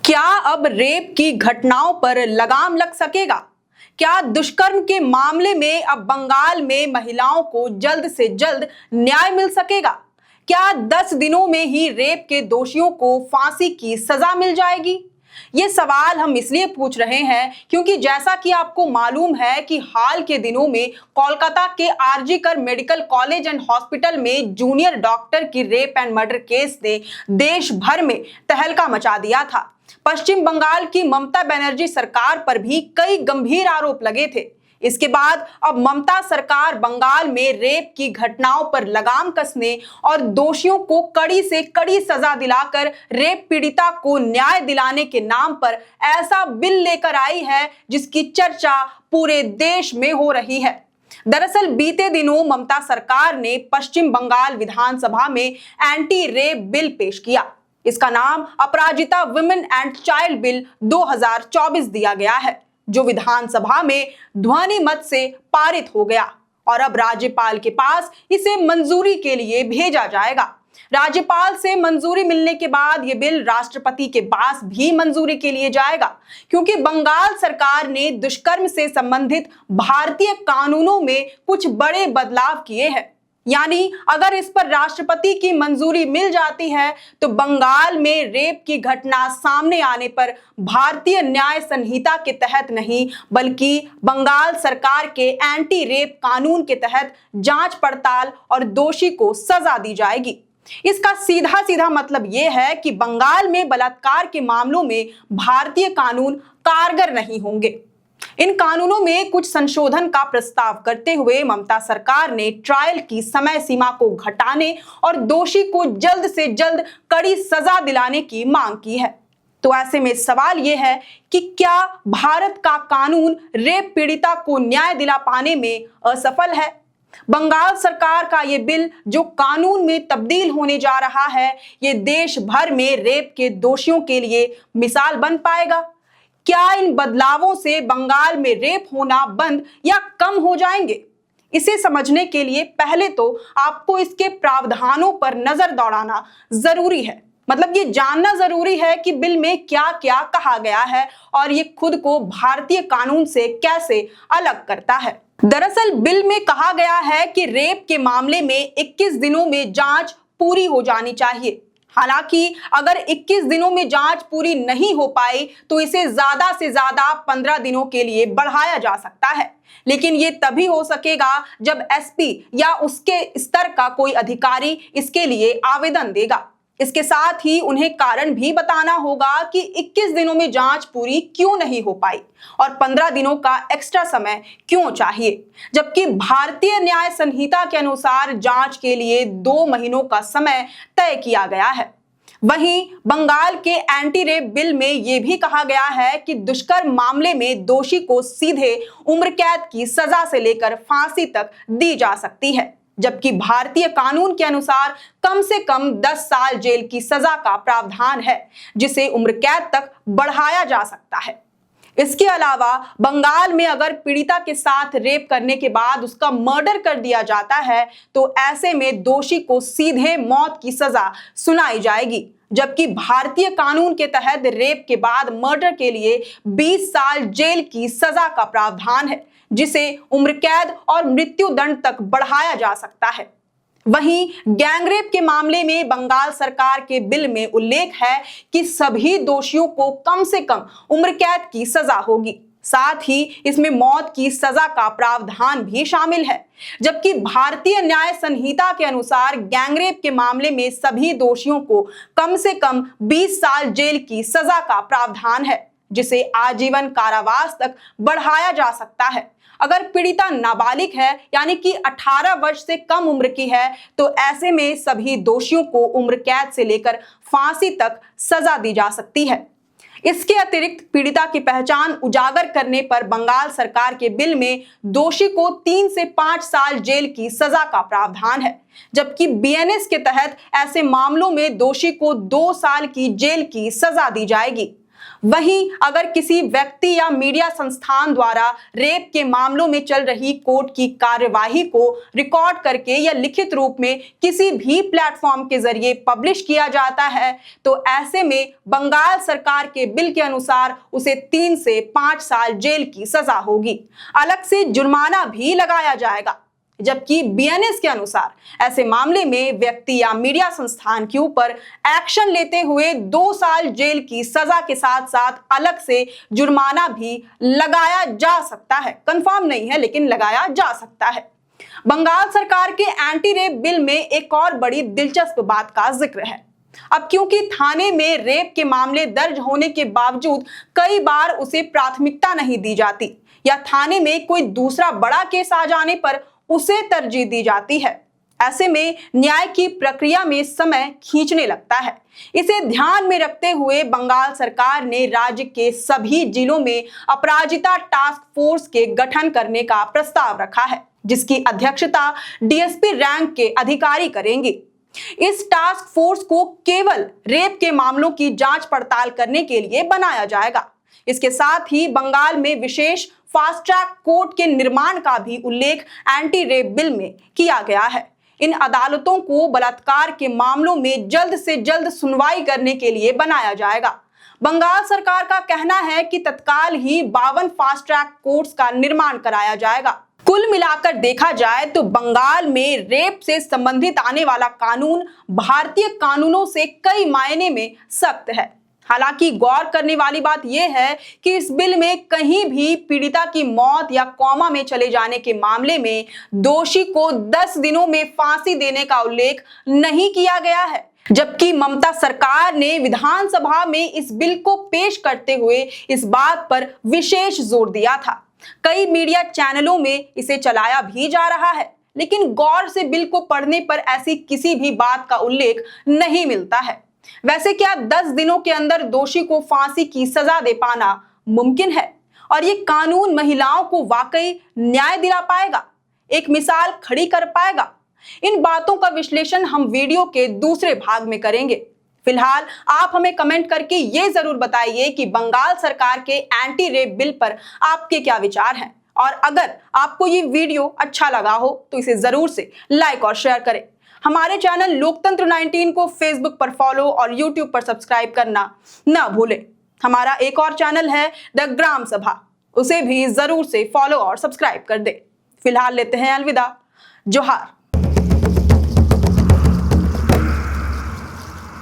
क्या अब रेप की घटनाओं पर लगाम लग सकेगा? क्या दुष्कर्म के मामले में अब बंगाल में महिलाओं को जल्द से जल्द न्याय मिल सकेगा? क्या 10 दिनों में ही रेप के दोषियों को फांसी की सजा मिल जाएगी? ये सवाल हम इसलिए पूछ रहे हैं क्योंकि जैसा कि आपको मालूम है कि हाल के दिनों में कोलकाता के आरजी कर मेडिकल कॉलेज एंड हॉस्पिटल में जूनियर डॉक्टर की रेप एंड मर्डर केस ने देश भर में तहलका मचा दिया था। पश्चिम बंगाल की ममता बनर्जी सरकार पर भी कई गंभीर आरोप लगे थे। इसके बाद अब ममता सरकार बंगाल में रेप की घटनाओं पर लगाम कसने और दोषियों को कड़ी से कड़ी सजा दिलाकर रेप पीड़िता को न्याय दिलाने के नाम पर ऐसा बिल लेकर आई है जिसकी चर्चा पूरे देश में हो रही है। दरअसल बीते दिनों ममता सरकार ने पश्चिम बंगाल विधानसभा में एंटी रेप बिल पेश किया। इसका नाम अपराजिता वुमेन एंड चाइल्ड बिल 2024 दिया गया है, जो विधानसभा में ध्वनि मत से पारित हो गया और अब राज्यपाल के पास इसे मंजूरी के लिए भेजा जाएगा। राज्यपाल से मंजूरी मिलने के बाद यह बिल राष्ट्रपति के पास भी मंजूरी के लिए जाएगा, क्योंकि बंगाल सरकार ने दुष्कर्म से संबंधित भारतीय कानूनों में कुछ बड़े बदलाव किए हैं। यानी अगर इस पर राष्ट्रपति की मंजूरी मिल जाती है तो बंगाल में रेप की घटना सामने आने पर भारतीय न्याय संहिता के तहत नहीं बल्कि बंगाल सरकार के एंटी रेप कानून के तहत जांच पड़ताल और दोषी को सजा दी जाएगी। इसका सीधा सीधा मतलब यह है कि बंगाल में बलात्कार के मामलों में भारतीय कानून कारगर नहीं होंगे। इन कानूनों में कुछ संशोधन का प्रस्ताव करते हुए ममता सरकार ने ट्रायल की समय सीमा को घटाने और दोषी को जल्द से जल्द कड़ी सजा दिलाने की मांग की है। तो ऐसे में सवाल यह है कि क्या भारत का कानून रेप पीड़िता को न्याय दिला पाने में असफल है? बंगाल सरकार का यह बिल जो कानून में तब्दील होने जा रहा है, यह देश भर में रेप के दोषियों के लिए मिसाल बन पाएगा? क्या इन बदलावों से बंगाल में रेप होना बंद या कम हो जाएंगे? इसे समझने के लिए पहले तो आपको इसके प्रावधानों पर नजर दौड़ाना जरूरी है। मतलब ये जानना जरूरी है कि बिल में क्या क्या कहा गया है और ये खुद को भारतीय कानून से कैसे अलग करता है। दरअसल बिल में कहा गया है कि रेप के मामले में 21 दिनों में जांच पूरी हो जानी चाहिए। हालांकि अगर 21 दिनों में जांच पूरी नहीं हो पाई तो इसे ज्यादा से ज्यादा 15 दिनों के लिए बढ़ाया जा सकता है, लेकिन ये तभी हो सकेगा जब एसपी या उसके स्तर का कोई अधिकारी इसके लिए आवेदन देगा। इसके साथ ही उन्हें कारण भी बताना होगा कि 21 दिनों में जांच पूरी क्यों नहीं हो पाई और 15 दिनों का एक्स्ट्रा समय क्यों चाहिए, जबकि भारतीय न्याय संहिता के अनुसार जांच के लिए 2 महीनों का समय तय किया गया है। वहीं बंगाल के एंटी रेप बिल में यह भी कहा गया है कि दुष्कर्म मामले में दोषी को सीधे उम्र कैद की सजा से लेकर फांसी तक दी जा सकती है, जबकि भारतीय कानून के अनुसार कम से कम 10 साल जेल की सजा का प्रावधान है, जिसे उम्र कैद तक बढ़ाया जा सकता है। इसके अलावा बंगाल में अगर पीड़िता के साथ रेप करने के बाद उसका मर्डर कर दिया जाता है तो ऐसे में दोषी को सीधे मौत की सजा सुनाई जाएगी, जबकि भारतीय कानून के तहत रेप के बाद मर्डर के लिए 20 साल जेल की सजा का प्रावधान है, जिसे उम्र कैद और मृत्यु दंड तक बढ़ाया जा सकता है। वहीं गैंगरेप के मामले में बंगाल सरकार के बिल में उल्लेख है कि सभी दोषियों को कम से कम उम्र कैद की सजा होगी। साथ ही इसमें मौत की सजा का प्रावधान भी शामिल है, जबकि भारतीय न्याय संहिता के अनुसार गैंगरेप के मामले में सभी दोषियों को कम से कम 20 साल जेल की सजा का प्रावधान है, जिसे आजीवन कारावास तक बढ़ाया जा सकता है। अगर पीड़िता नाबालिग है यानी कि 18 वर्ष से कम उम्र की है तो ऐसे में सभी दोषियों को उम्र कैद से लेकर फांसी तक सजा दी जा सकती है। इसके अतिरिक्त पीड़िता की पहचान उजागर करने पर बंगाल सरकार के बिल में दोषी को 3 से 5 साल जेल की सजा का प्रावधान है, जबकि बीएनएस के तहत ऐसे मामलों में दोषी को 2 साल की जेल की सजा दी जाएगी। वहीं अगर किसी व्यक्ति या मीडिया संस्थान द्वारा रेप के मामलों में चल रही कोर्ट की कार्यवाही को रिकॉर्ड करके या लिखित रूप में किसी भी प्लेटफॉर्म के जरिए पब्लिश किया जाता है तो ऐसे में बंगाल सरकार के बिल के अनुसार उसे 3 से 5 साल जेल की सजा होगी। अलग से जुर्माना भी लगाया जाएगा। जबकि बीएनएस के अनुसार ऐसे मामले में व्यक्ति या मीडिया संस्थान के ऊपर एक्शन लेते हुए 2 साल जेल की सजा के साथ साथ अलग से जुर्माना भी लगाया जा सकता है। कंफर्म नहीं है लेकिन लगाया जा सकता है। बंगाल सरकार के एंटी रेप बिल में एक और बड़ी दिलचस्प बात का जिक्र है। अब क्योंकि थाने में रेप के मामले दर्ज होने के बावजूद कई बार उसे प्राथमिकता नहीं दी जाती या थाने में कोई दूसरा बड़ा केस आ जाने पर उसे तरजीह दी जाती है, ऐसे में न्याय की प्रक्रिया में समय खींचने लगता है। इसे ध्यान में रखते हुए बंगाल सरकार ने राज्य के सभी जिलों में अपराजिता टास्क फोर्स के गठन करने का प्रस्ताव रखा है, जिसकी अध्यक्षता डीएसपी रैंक के अधिकारी करेंगे। इस टास्क फोर्स को केवल रेप के मामलों की जांच पड़ताल करने के लिए बनाया जाएगा। इसके साथ ही बंगाल में विशेष फास्ट ट्रैक कोर्ट के निर्माण का भी उल्लेख एंटी रेप बिल में किया गया है। इन अदालतों को बलात्कार के मामलों में जल्द से जल्द सुनवाई करने के लिए बनाया जाएगा। बंगाल सरकार का कहना है कि तत्काल ही 52 फास्ट ट्रैक कोर्ट्स का निर्माण कराया जाएगा। कुल मिलाकर देखा जाए तो बंगाल में रेप से संबंधित आने वाला कानून भारतीय कानूनों से कई मायने में सख्त है। हालांकि गौर करने वाली बात यह है कि इस बिल में कहीं भी पीड़िता की मौत या कोमा में चले जाने के मामले में दोषी को 10 दिनों में फांसी देने का उल्लेख नहीं किया गया है। जबकि ममता सरकार ने विधानसभा में इस बिल को पेश करते हुए इस बात पर विशेष जोर दिया था। कई मीडिया चैनलों में इसे चलाया भी जा रहा है, लेकिन गौर से बिल को पढ़ने पर ऐसी किसी भी बात का उल्लेख नहीं मिलता है। वैसे क्या 10 दिनों के अंदर दोषी को फांसी की सजा दे पाना मुमकिन है? और ये कानून महिलाओं को वाकई न्याय दिला पाएगा, एक मिसाल खड़ी कर पाएगा? इन बातों का विश्लेषण हम वीडियो के दूसरे भाग में करेंगे। फिलहाल आप हमें कमेंट करके ये जरूर बताइए कि बंगाल सरकार के एंटी रेप बिल पर आपके क्या विचार हैं, और अगर आपको ये वीडियो अच्छा लगा हो तो इसे जरूर से लाइक और शेयर करें। हमारे चैनल लोकतंत्र 19 को फेसबुक पर फॉलो और यूट्यूब पर सब्सक्राइब करना ना भूलें। हमारा एक और चैनल है द ग्राम सभा, उसे भी जरूर से फॉलो और सब्सक्राइब कर दे। फिलहाल लेते हैं अलविदा। जोहार।